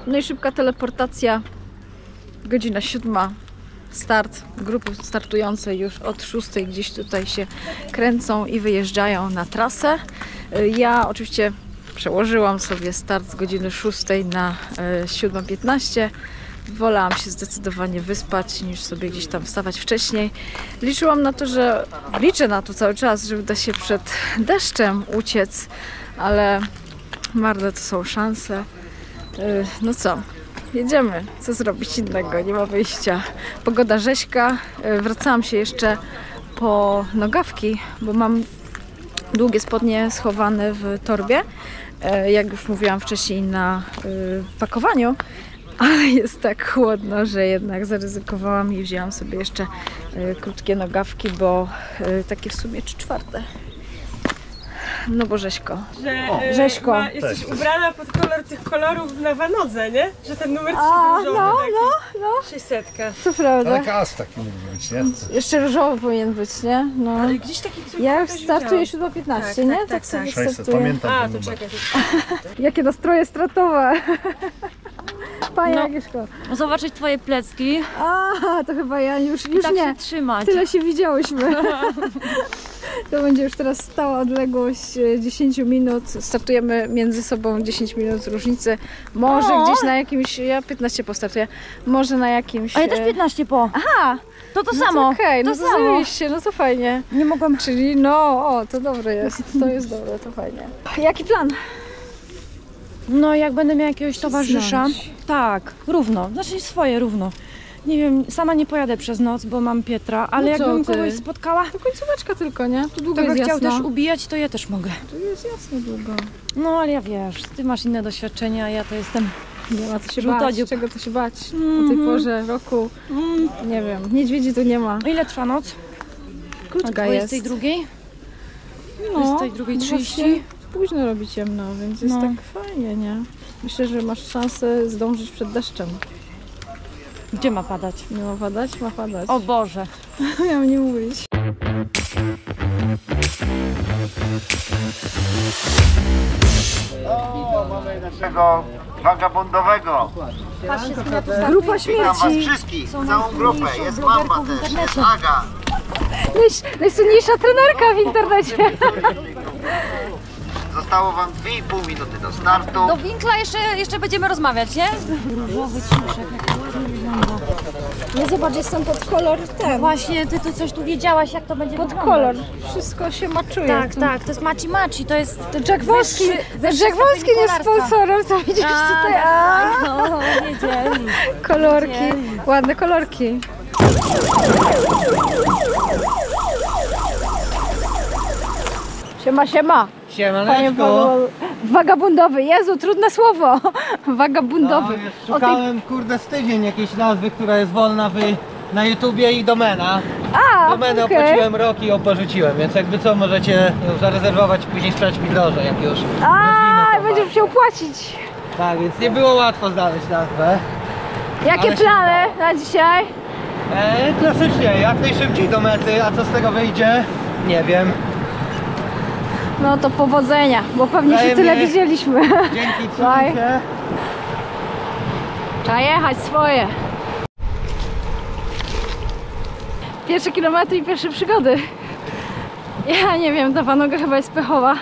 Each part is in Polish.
No i szybka teleportacja. Godzina 7. Start. Grupy startujące już od 6 gdzieś tutaj się kręcą i wyjeżdżają na trasę. Ja oczywiście przełożyłam sobie start z godziny 6 na 7:15. Wolałam się zdecydowanie wyspać, niż sobie gdzieś tam wstawać wcześniej. Liczyłam na to, że liczę na to cały czas, że uda się przed deszczem uciec, ale marne to są szanse. No co, jedziemy. Co zrobić innego? Nie ma wyjścia. Pogoda rzeźka. Wracałam się jeszcze po nogawki, bo mam długie spodnie schowane w torbie, jak już mówiłam wcześniej na pakowaniu, ale jest tak chłodno, że jednak zaryzykowałam i wzięłam sobie jeszcze krótkie nogawki, bo takie w sumie 3/4. No bo rzeźko. Rzeźko. Jesteś ubrana pod kolor tych kolorów na wanodze, nie? Że ten numer ci jest różowy taki. 600. To prawda. Ale kas taki mógł być, nie? Jeszcze różowy powinien być, nie? No. Ale gdzieś taki, który Ja już startuję 7:15, nie? Tak sobie 600, startuję. pamiętam A, ten to numer. czekaj. Jakie nastroje stratowe. Pani No. Agnieszko. Zobaczyć twoje plecki A, to chyba ja już i tak nie. się trzymać. Tyle się widziałyśmy. To będzie już teraz stała odległość 10 minut. Startujemy między sobą 10 minut różnicy. Może O! gdzieś na jakimś... Ja 15 postartuję. Może na jakimś... A ja też 15 po. Aha! To No samo. to okej, no to to samo. zajebiście, no to fajnie. Nie mogłam. Czyli no, o, to dobre jest. To jest dobre, to fajnie. Jaki plan? No jak będę miała jakiegoś towarzysza. Cisnąć. Tak, równo. Znaczy swoje równo. Nie wiem, sama nie pojadę przez noc, bo mam Pietra, ale No co jakbym ty? kogoś spotkała, To końcóweczka tylko, nie? Tu długo kto by jest chciał jasno. też ubijać, to ja też mogę. Tu jest jasno długo. No ale ja wiesz, ty masz inne doświadczenia, ja to jestem... Nie ma co się Żółtodziób. bać, czego to się bać o tej porze roku. Nie wiem, niedźwiedzi tu nie ma. Ile trwa noc? Krótka O jest. 22? No, 22:30? właśnie późno robi ciemno, więc jest No. tak fajnie, nie? Myślę, że masz szansę zdążyć przed deszczem. Gdzie ma padać? Nie ma padać? Ma padać. O Boże. Miałam nie mówić. O, mamy naszego vagabondowego. Grupa Witam was śmierci. wszystkich, całą grupę. Jest Mamba też, jest Aga. Najsłynniejsza trenerka w internecie. Zostało wam 2,5 minuty do startu. Do winkla jeszcze będziemy rozmawiać, nie? Różowy ciuszek, jak to wygląda. Nie zobacz, jestem pod kolor ten. Właśnie, ty tu coś tu wiedziałaś, jak to będzie Pod wyglądać. kolor. Wszystko się maczuje. Tak, Tu. tak, to jest Maci, to jest... To Jack Wolski. wyższy Jack Wolski stopień jest kolarstwa. sponsorem, co widzisz tutaj? A, No, wiedzieli. kolorki. Ładne kolorki. Siema, siema. Wagabundowy. Jezu, trudne słowo. Wagabundowy. No, szukałem, kurde, z tydzień jakiejś nazwy, która jest wolna na YouTubie i domena. Domenę opłaciłem rok i ją porzuciłem, więc jakby co, możecie ją zarezerwować i później sprzedać mi drożej, jak już rozwinę to. Będziesz musiał płacić. Tak, więc nie było łatwo znaleźć nazwę. Jakie Ale się plany na dzisiaj? Klasycznie, jak najszybciej do mety, a co z tego wyjdzie? Nie wiem. No to powodzenia, bo pewnie się Wzajemnie. tyle widzieliśmy. Dzięki, Bye. trzymaj się. Trzeba jechać swoje. Pierwsze kilometry i pierwsze przygody. Ja nie wiem, ta panoga chyba jest pechowa.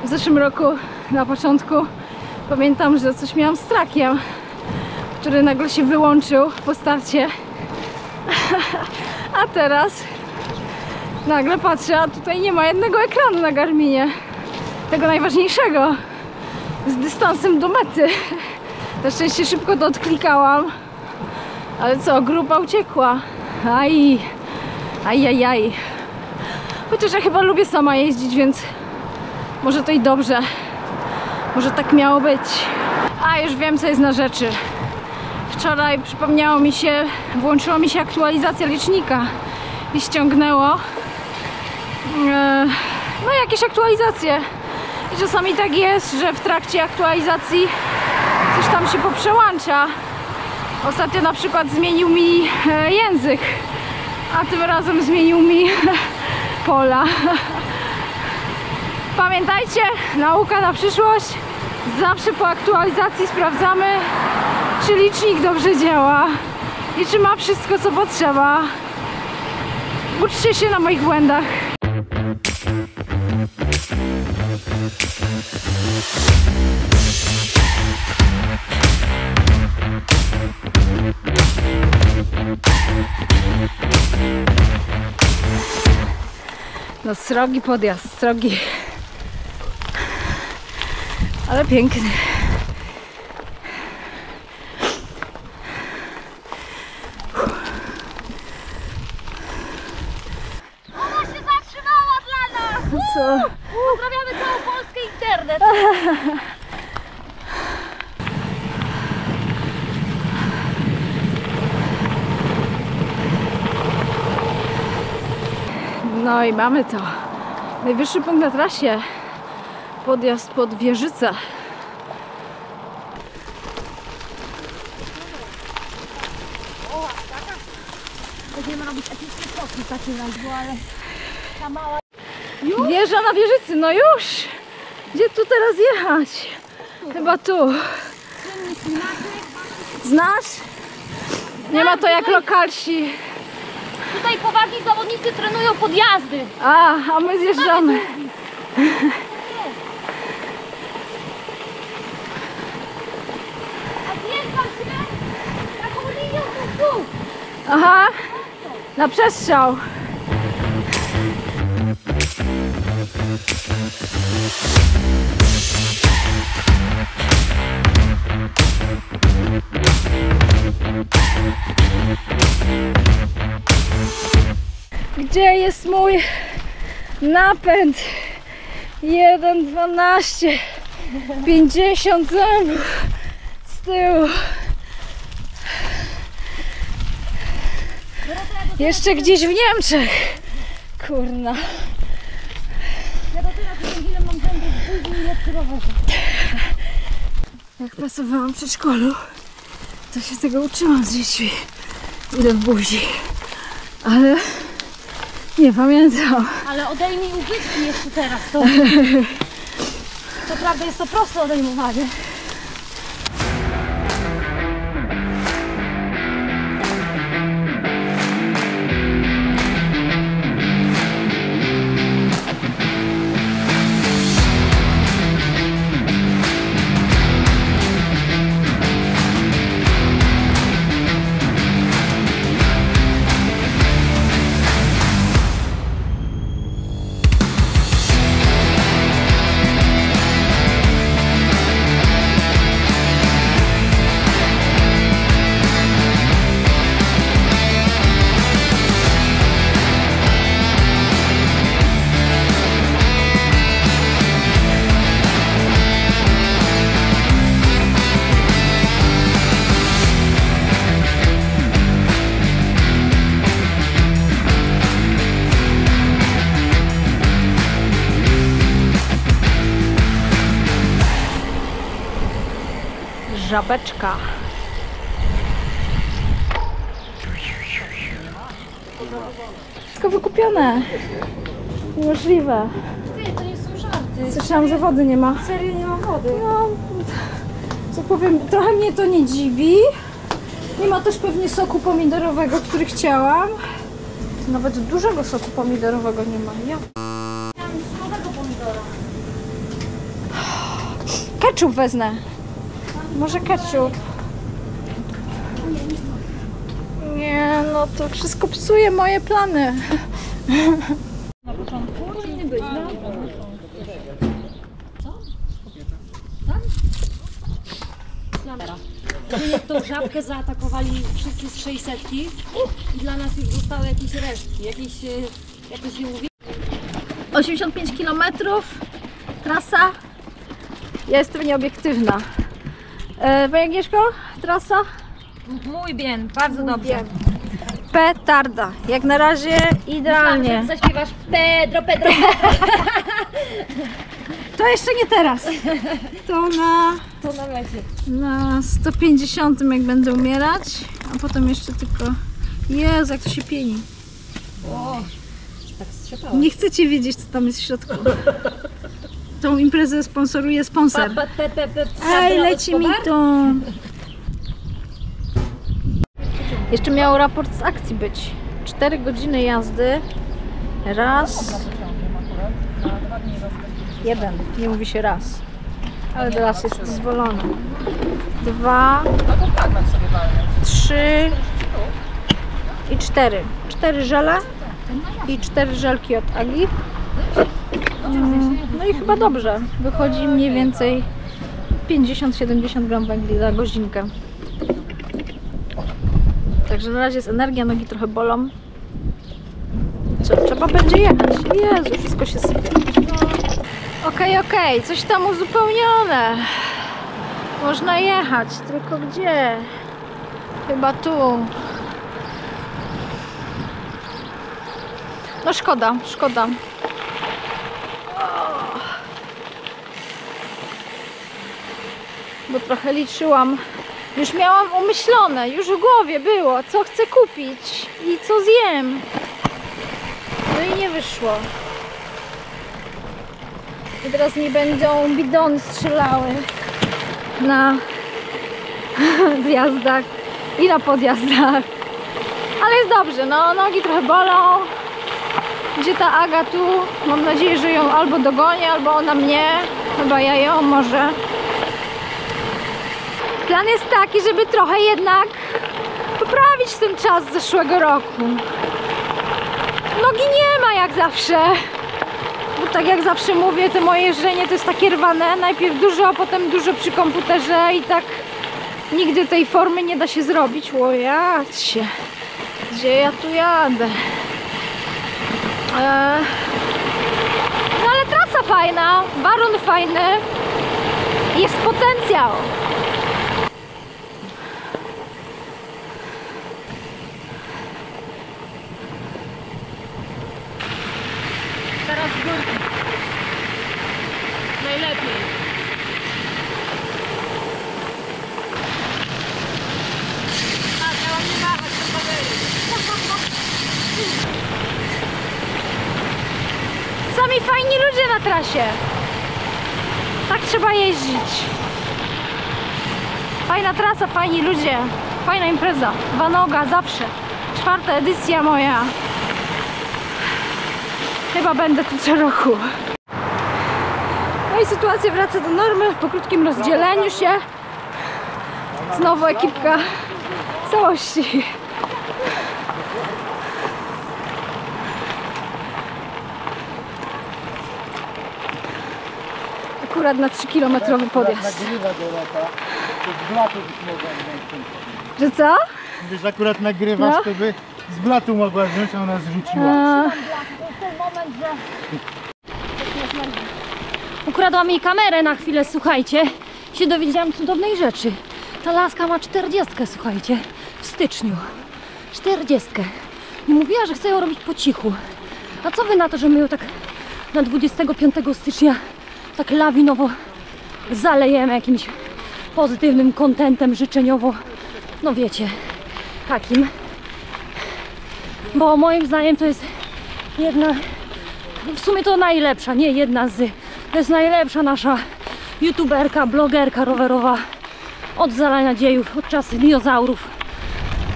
W zeszłym roku na początku pamiętam, że coś miałam z trakiem, który nagle się wyłączył po starcie. A teraz nagle patrzę, a tutaj nie ma jednego ekranu na Garminie. Tego najważniejszego. Z dystansem do mety. Na szczęście szybko to odklikałam. Ale co, grupa uciekła. Aj. Chociaż ja chyba lubię sama jeździć, więc może to i dobrze. Może tak miało być. A, już wiem, co jest na rzeczy. Wczoraj przypomniało mi się, włączyła mi się aktualizacja licznika i ściągnęło no jakieś aktualizacje. I czasami tak jest, że w trakcie aktualizacji coś tam się poprzełącza. Ostatnio na przykład zmienił mi język, a tym razem zmienił mi pola. Pamiętajcie, nauka na przyszłość. Zawsze po aktualizacji sprawdzamy, czy licznik dobrze działa i czy ma wszystko, co potrzeba. Uczcie się na moich błędach. No srogi podjazd, srogi. Ale piękny. Ona się zatrzymała dla nas! Co? Pozdrawiamy całą Polskę internet! No i mamy to. Najwyższy punkt na trasie. Podjazd pod Wieżyce. Będziemy robić epickie kroki w takim razie, ale ta mała... Wjeżdża na Wieżycy, no już! Gdzie tu teraz jechać? Chyba tu. Znasz? Nie ma to jak lokalsi. Tutaj poważni zawodnicy trenują podjazdy. A my zjeżdżamy. A zjeżdża się taką linią tu. Aha, na przestrzał. Gdzie jest mój napęd? 1,12 50 zębów z tyłu. Jeszcze gdzieś w Niemczech. Kurna. Ja dopiero wiem, ile mam zębów w buzi i ile przy rowerze. Jak pracowałam w przedszkolu, to się tego uczyłam z dziećmi. Ile w buzi. Ale nie pamiętam. Ale odejmij ubytki jeszcze teraz. To, co prawda jest to proste odejmowanie. Żabeczka. Wszystko wykupione. Niemożliwe. Ty, to nie są żarty. Słyszałam, że wody nie ma. Serio nie ma wody. No, co powiem, trochę mnie to nie dziwi. Nie ma też pewnie soku pomidorowego, który chciałam. Nawet dużego soku pomidorowego nie ma. Ja. Miałam słodego pomidora. Ketchup wezmę. Może ketchup. Nie, no to wszystko psuje moje plany. Powinny być, no. Co? Tą żabkę zaatakowali wszyscy z 600 i dla nas już zostały jakieś resztki, jakieś łowisko. 85 km. Trasa. Ja jestem nieobiektywna. Pani Agnieszko, trasa? Mój bien, bardzo dobrze. Petarda. Jak na razie idealnie. Zaśpiewasz Pedro, Pedro. To jeszcze nie teraz. To To na mecie. na 150 jak będę umierać, a potem jeszcze tylko... Jezu, jak to się pieni. O, tak strzepałem. Nie chcecie wiedzieć, co tam jest w środku. Tą imprezę sponsoruje sponsor. Ej, leci mi to. Jeszcze miał raport z akcji być. 4 godziny jazdy. Raz. Jeden. Nie mówi się raz. Ale teraz jest dozwolone. 2. 3. I 4. 4 żele. I 4 żelki od Agi. No i chyba dobrze. Wychodzi mniej więcej 50-70 gram węgli za godzinkę. Także na razie jest energia, nogi trochę bolą. Co, trzeba będzie jechać. Jezu, wszystko się sypie. Okej, coś tam uzupełnione. Można jechać, tylko gdzie? Chyba tu. No szkoda. Bo trochę liczyłam. Już miałam umyślone, już w głowie było, co chcę kupić i co zjem. No i nie wyszło. I teraz mi będą bidony strzelały na zjazdach i na podjazdach. Ale jest dobrze, no nogi trochę bolą. Gdzie ta Aga tu? Mam nadzieję, że ją albo dogonię, albo ona mnie. Chyba ja ją może. Plan jest taki, żeby trochę jednak poprawić ten czas z zeszłego roku. Nogi nie ma jak zawsze. Bo tak jak zawsze mówię, to moje jeżdżenie to jest takie rwane. Najpierw dużo, a potem dużo przy komputerze i tak nigdy tej formy nie da się zrobić. O jacie. Gdzie ja tu jadę? No ale trasa fajna, baron fajny. Jest potencjał. Teraz górki. Najlepiej. Tak, ja mam nie machać do baterii. Sami fajni ludzie na trasie. Tak trzeba jeździć. Fajna trasa, fajni ludzie. Fajna impreza. Vanoga zawsze. 4. edycja moja. Chyba będę tu co roku. No i sytuacja wraca do normy po krótkim rozdzieleniu się. Znowu ekipka w całości. Akurat na 3-kilometrowy podjazd. Że co? Wiesz, akurat nagrywasz, No. to by z blatu mogła wziąć, a ona zrzuciła. Ukradłam jej kamerę na chwilę, słuchajcie. Się dowiedziałam cudownej rzeczy. Ta laska ma 40, słuchajcie, w styczniu. 40. I mówiła, że chce ją robić po cichu. A co wy na to, że my ją tak na 25 stycznia tak lawinowo zalejemy jakimś pozytywnym kontentem życzeniowo, no wiecie, takim. Bo moim zdaniem to jest jedna, w sumie to najlepsza, nie jedna z, to jest najlepsza nasza youtuberka, blogerka rowerowa od zalania dziejów, od czasów dinozaurów.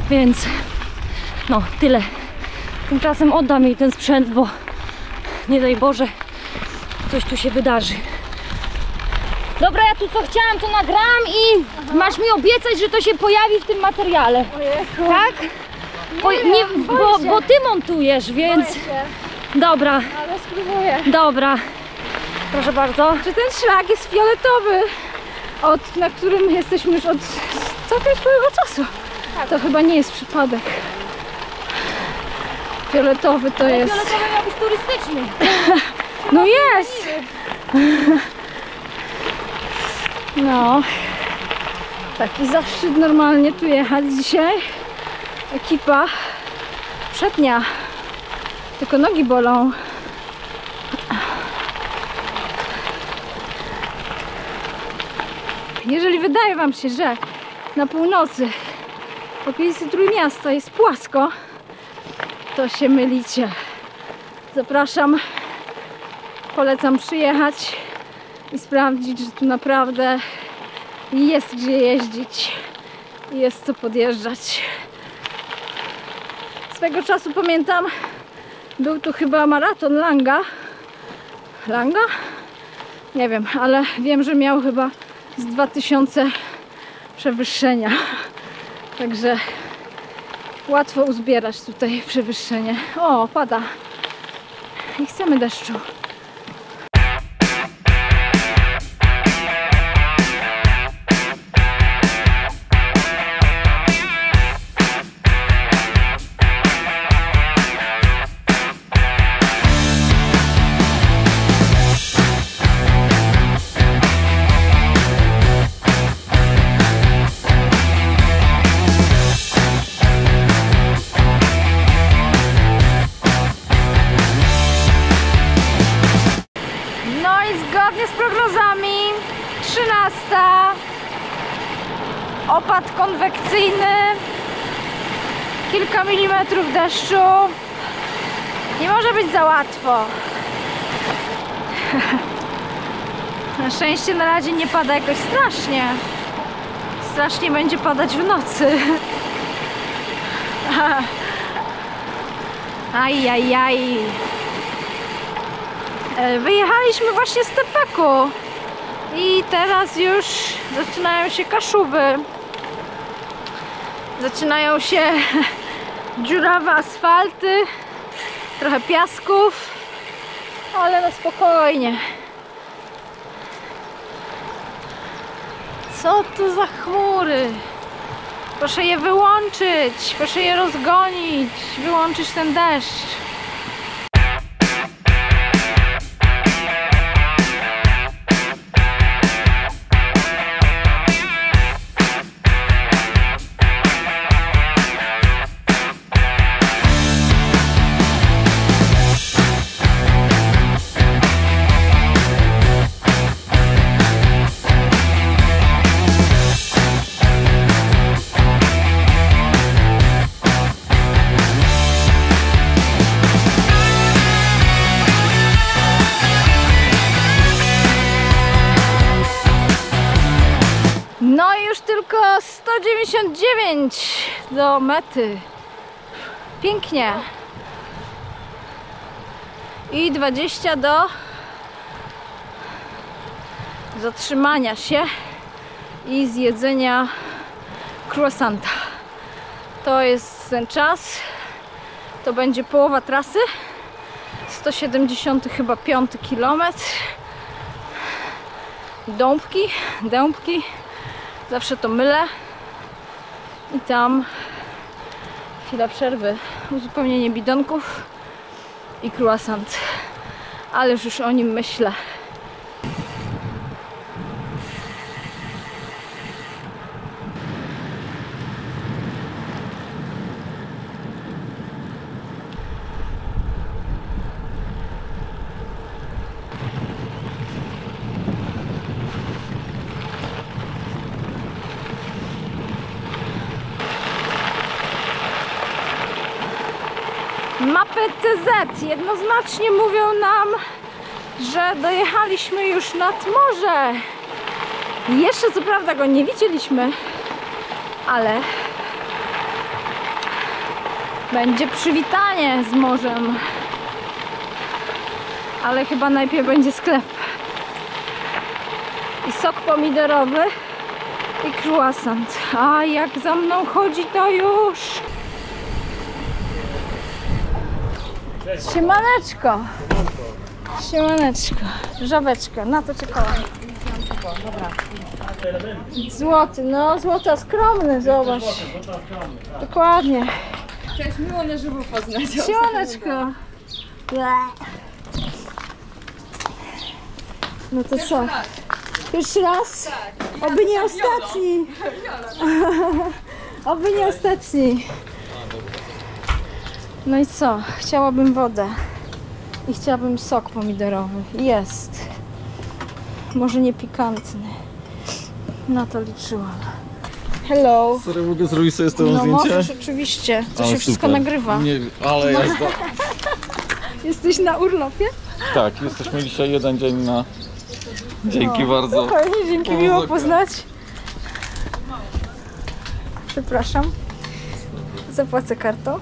Więc no tyle. Tymczasem oddam jej ten sprzęt, bo nie daj Boże coś tu się wydarzy. Dobra, ja tu co chciałam, to nagram i masz mi obiecać, że to się pojawi w tym materiale. Ojejku. Tak? Bo ty montujesz, więc... Dobra, Ale spróbuję. dobra. Proszę bardzo. Czy ten szlak jest fioletowy, na którym jesteśmy już od całkiem swojego czasu? To chyba nie jest przypadek. Fioletowy to jest... Fioletowy miał być turystyczny. No jest! No. Taki zaszczyt normalnie tu jechać dzisiaj. Ekipa przednia. Tylko nogi bolą. Jeżeli wydaje wam się, że na północy w okolicy Trójmiasta jest płasko, to się mylicie. Zapraszam, polecam przyjechać i sprawdzić, że tu naprawdę jest gdzie jeździć i jest co podjeżdżać. Swego czasu pamiętam, był tu chyba maraton Langa. Langa? Nie wiem, ale wiem, że miał chyba z 2000 przewyższenia. Także łatwo uzbierać tutaj przewyższenie. O, pada. Nie chcemy deszczu. Zgodnie z prognozami 13. Opad konwekcyjny, kilka milimetrów deszczu. Nie może być za łatwo. Na szczęście na razie nie pada jakoś strasznie. Strasznie będzie padać w nocy. Ajajaj. Wyjechaliśmy właśnie z Tepeku i teraz już zaczynają się Kaszuby. Zaczynają się dziurawe asfalty, trochę piasków, ale no spokojnie. Co tu za chmury? Proszę je wyłączyć, proszę je rozgonić, wyłączyć ten deszcz. No i już tylko 199 do mety. Pięknie. I 20 do zatrzymania się i zjedzenia croissanta. To jest ten czas. To będzie połowa trasy. 170 chyba 5 kilometr. Dębki. Zawsze to mylę. I tam chwila przerwy. Uzupełnienie bidonków i croissant. Ale już o nim myślę. Mapy CZ jednoznacznie mówią nam, że dojechaliśmy już nad morze. Jeszcze co prawda go nie widzieliśmy, ale będzie przywitanie z morzem. Ale chyba najpierw będzie sklep. I sok pomidorowy i croissant. A jak za mną chodzi, to już... Siemaneczko! Siemaneczko! Żabeczka, na to czekałam. Złoty, no złota skromny, zobacz. Dokładnie. Cześć, miło na żywo poznać. Siemaneczko! No to co? Pierwszy raz? Oby nie ostatni! Oby nie ostatni! No i co? Chciałabym wodę i chciałabym sok pomidorowy. Jest. Może nie pikantny. Na to liczyłam. Hello. Sorry, mogę zrobić sobie z tobą No zdjęcie? możesz oczywiście. To Ale się wszystko super. nagrywa. Nie, ale jazda. Jesteś na urlopie? Tak, jesteśmy dzisiaj jeden dzień Dzięki bardzo. Fajnie, dzięki, miło Powodzenia. poznać. Przepraszam. Zapłacę kartą.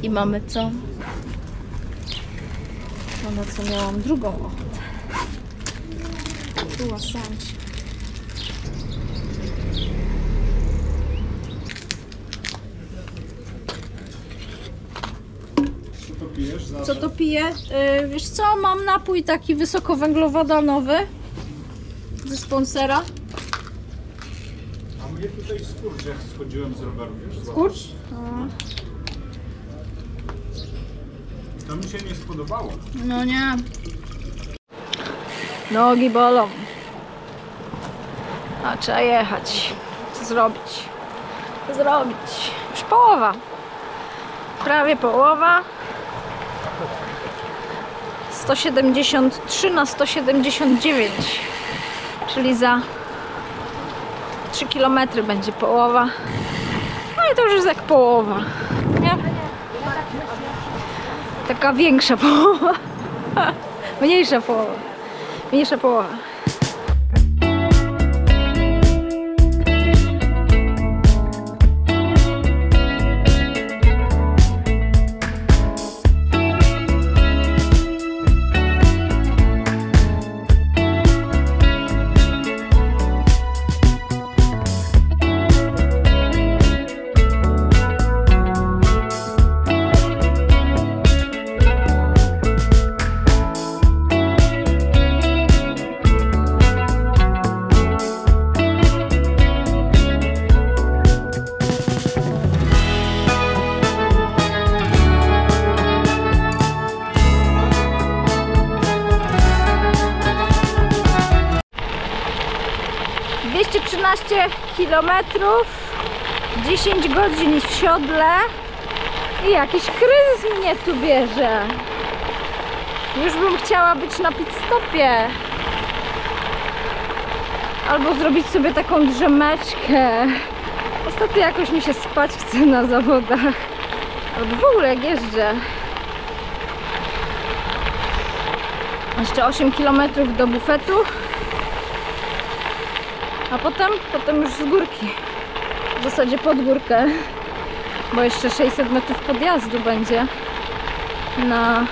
I mamy co? To na co miałam drugą ochotę. Tu łasanci. Co to piję? Wiesz co, mam napój taki wysokowęglowodanowy ze sponsora. A mnie tutaj skurcz, jak schodziłem z roweru, wiesz? Skurcz? To mi się nie spodobało. No nie. Nogi bolą. A trzeba jechać. Co zrobić? Co zrobić? Już połowa. Prawie połowa. 173 na 179. Czyli za 3 km będzie połowa. No i to już jest jak połowa. Nie? Taka większa połowa. Mniejsza połowa. Mniejsza połowa. Kilometrów, 10 godzin w siodle i jakiś kryzys mnie tu bierze. Już bym chciała być na pit stopie albo zrobić sobie taką drzemeczkę. Ostatnio jakoś mi się spać chce na zawodach albo w ogóle jak jeżdżę. Jeszcze 8 km do bufetu. A potem już z górki, w zasadzie pod górkę, bo jeszcze 600 metrów podjazdu będzie na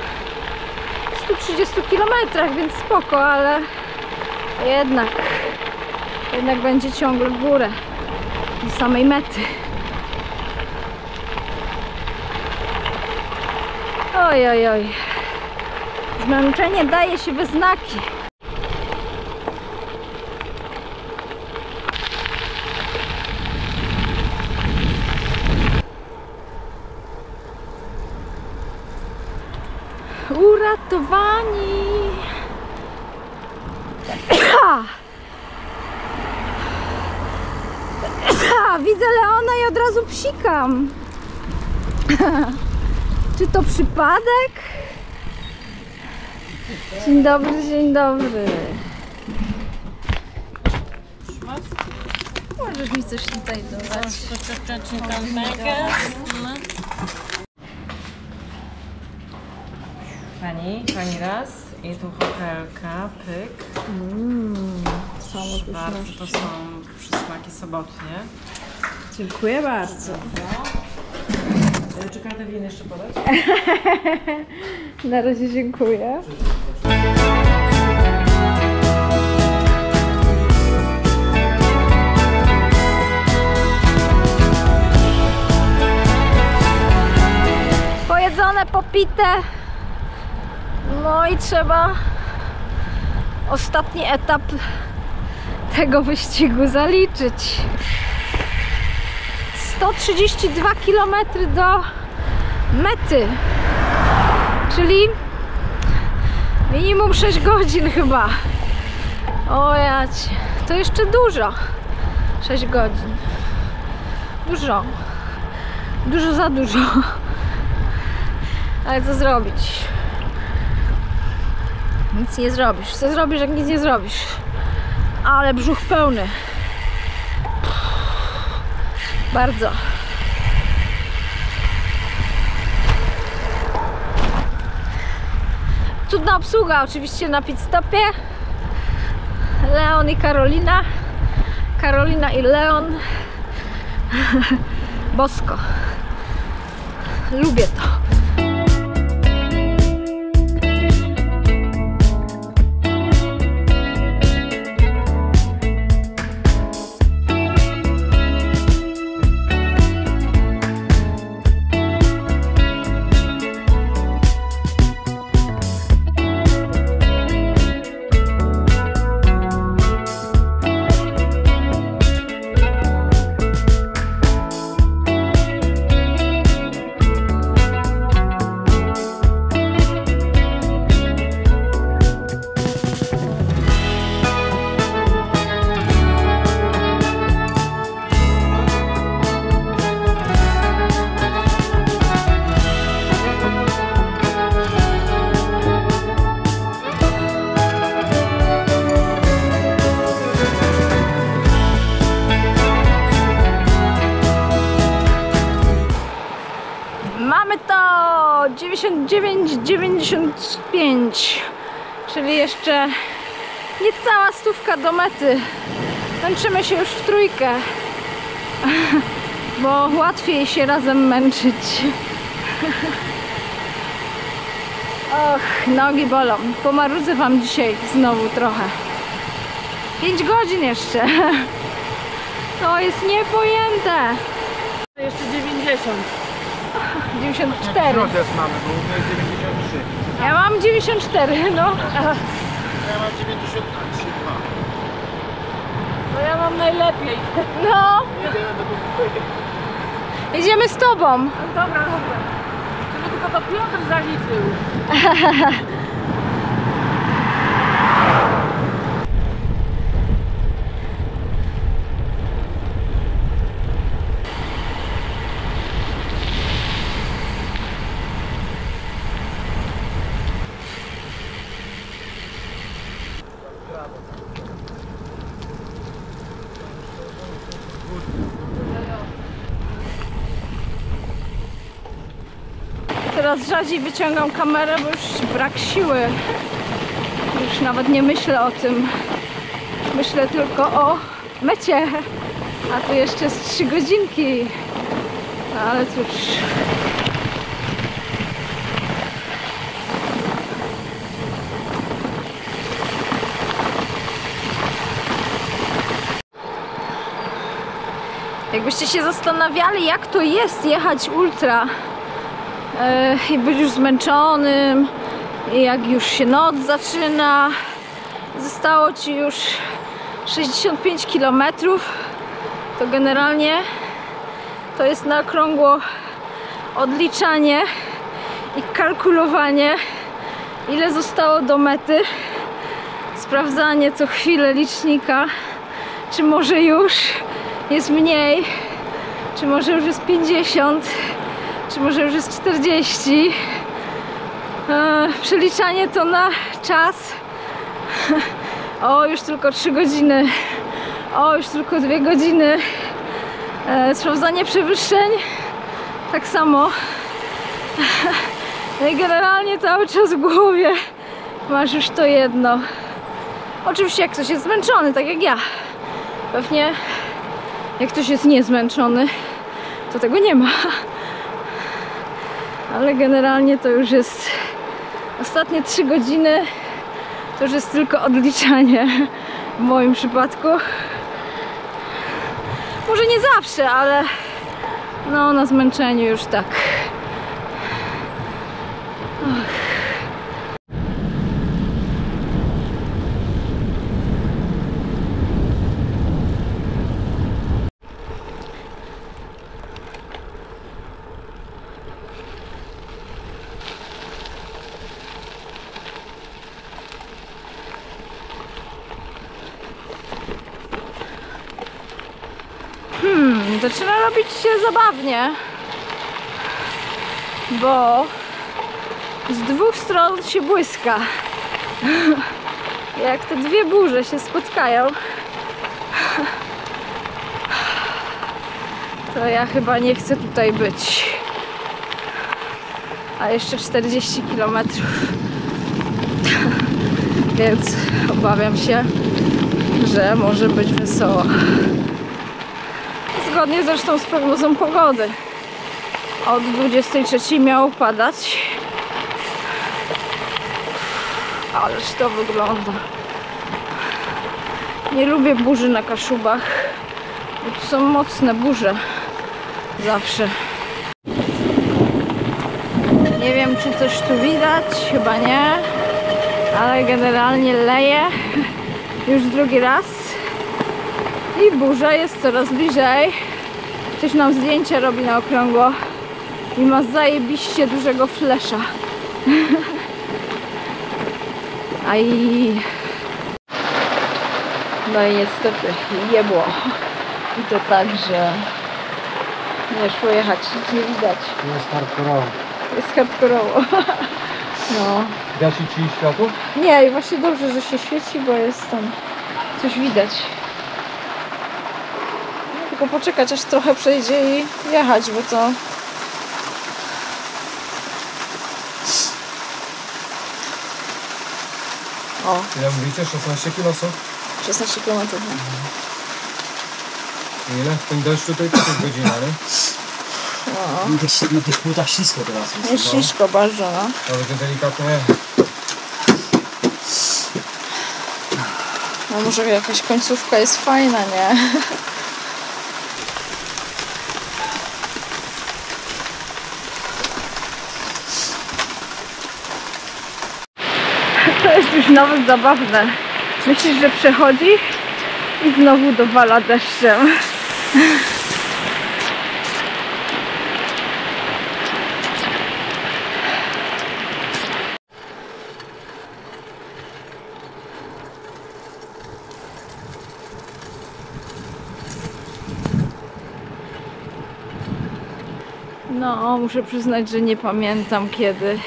130 km, więc spoko, ale jednak będzie ciągle w górę do samej mety. Oj, oj, oj. Zmęczenie daje się we znaki. Uratowani! Widzę Leona i od razu psikam. Czy to przypadek? Dzień dobry, dzień dobry. Możesz mi coś tutaj dodać? Pani raz i tu hotelka, pyk. Bardzo to są przysmaki sobotnie. Dziękuję bardzo. Czy kartę win jeszcze podać? Na razie dziękuję. Pojedzone, popite. No i trzeba ostatni etap tego wyścigu zaliczyć. 132 km do mety, czyli minimum 6 godzin chyba. O jacie, to jeszcze dużo. 6 godzin. Dużo. Dużo za dużo. Ale co zrobić? Nic nie zrobisz. Co zrobisz, jak nic nie zrobisz? Ale brzuch pełny. Cudna obsługa oczywiście na pit stopie. Leon i Karolina. Karolina i Leon. Bosko. Lubię to. Mamy to 99,95, czyli jeszcze niecała stówka do mety. Męczymy się już w trójkę, bo łatwiej się razem męczyć. Och, nogi bolą. Pomarudzę wam dzisiaj znowu trochę. 5 godzin jeszcze. To jest niepojęte. Jeszcze 90. 94. mamy, bo u mnie jest 93. Ja mam 94, no. Ja mam 93,2. No ja mam najlepiej. No. Jedziemy z tobą. No dobra. Żeby tylko to Piotr zaliczył. Teraz rzadziej wyciągam kamerę, bo już brak siły. Już nawet nie myślę o tym. Myślę tylko o mecie. A tu jeszcze z 3 godzinki. No, ale cóż. Jakbyście się zastanawiali, jak to jest jechać ultra i być już zmęczonym, i jak już się noc zaczyna, zostało ci już 65 km, to generalnie to jest na okrągło odliczanie i kalkulowanie, ile zostało do mety, sprawdzanie co chwilę licznika, czy może już jest mniej, czy może już jest 50, czy może już jest 40. Przeliczanie to na czas. O, już tylko 3 godziny. O, już tylko 2 godziny. Sprawdzanie przewyższeń. Tak samo. No i generalnie cały czas w głowie masz już to jedno. Oczywiście jak ktoś jest zmęczony, tak jak ja. Pewnie jak ktoś jest niezmęczony, to tego nie ma. Ale generalnie to już jest ostatnie 3 godziny, to już jest tylko odliczanie w moim przypadku. Może nie zawsze, ale no na zmęczeniu już tak. Zaczyna robić się zabawnie, bo z 2 stron się błyska. Jak te 2 burze się spotkają, to ja chyba nie chcę tutaj być. A jeszcze 40 km Więc obawiam się, że może być wesoło. Zgodnie zresztą z prognozą pogody. Od 23 miało padać. Ależ to wygląda. Nie lubię burzy na Kaszubach, bo tu są mocne burze. Zawsze. Nie wiem, czy coś tu widać, chyba nie. Ale generalnie leje już drugi raz. I burza jest coraz bliżej. Ktoś nam zdjęcie robi na okrągło. I ma zajebiście dużego flesza. Aj. No i niestety jebło. I to tak, że nie szło jechać, nic nie widać. Jest hardkorowo. Jest hardkorowo. No. Gasi ci światło? Nie, i właśnie dobrze, że się świeci, bo jest tam coś widać. No, tylko poczekać, aż trochę przejdzie i jechać, bo to... O, Ile mówicie? 16 km są? 16 km. Ile? W tym deszczu to i tak jest godzina, nie? Na tych płytach ślisko teraz jest. Jest ślisko bardzo, no. To będzie delikatnie. No może jakaś końcówka jest fajna, nie? To jest już nawet zabawne. Myślisz, że przechodzi i znowu dowala deszczem. No, muszę przyznać, że nie pamiętam, kiedy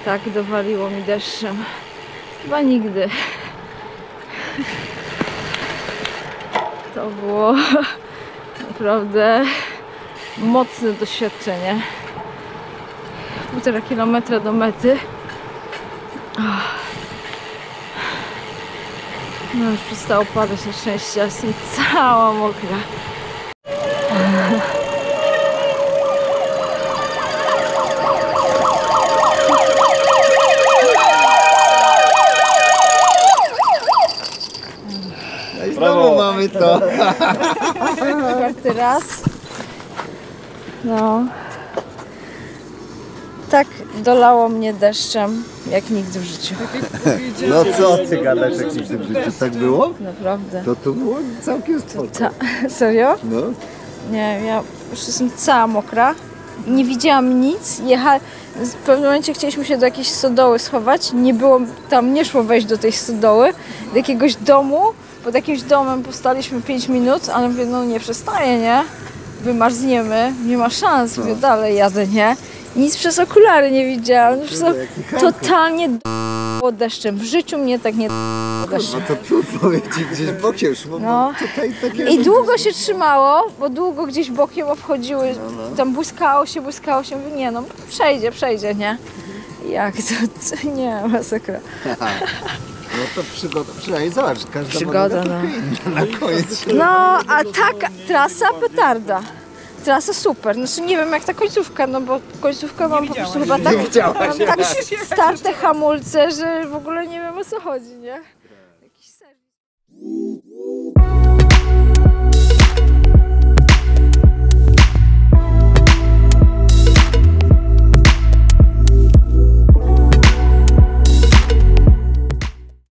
tak dowaliło mi deszczem. Chyba nigdy. To było naprawdę mocne doświadczenie. 1,5 kilometra do mety. No już przestało padać na szczęście, a jestem cała mokra. Znowu mamy to. Czwarty raz. No. Tak dolało mnie deszczem, jak nigdy w życiu. No co ty gadasz, jak nigdy w życiu tak było? Naprawdę. To było całkiem spoko. Serio? No. Nie, ja już jestem cała mokra. Nie widziałam nic. W pewnym momencie chcieliśmy się do jakiejś stodoły schować. Nie było tam, nie szło wejść do tej stodoły. Do jakiegoś domu. Pod jakimś domem postaliśmy 5 minut, ale mówię, no nie przestaję, nie? Wymarzniemy, nie ma szans. Mówię, dalej jadę, nie? Nic przez okulary nie widziałam. Totalnie d***ło deszczem. W życiu mnie tak nie d***ło deszczem. No to tu powiem ci gdzieś bokiem szło, No. tutaj takie... I długo się trzymało, bo długo gdzieś bokiem obchodziły, tam błyskało się, mówię, nie no, przejdzie, nie? Jak to nie, masakra. No to przygoda, przynajmniej zobacz, każda Przygoda, pogoda no. trochę inna na koniec. No, a taka trasa petarda. Trasa super, znaczy nie wiem jak ta końcówka, no bo końcówka mam po prostu chyba tak, mam tak starte hamulce, że w ogóle nie wiem o co chodzi, nie? Jakiś serwis.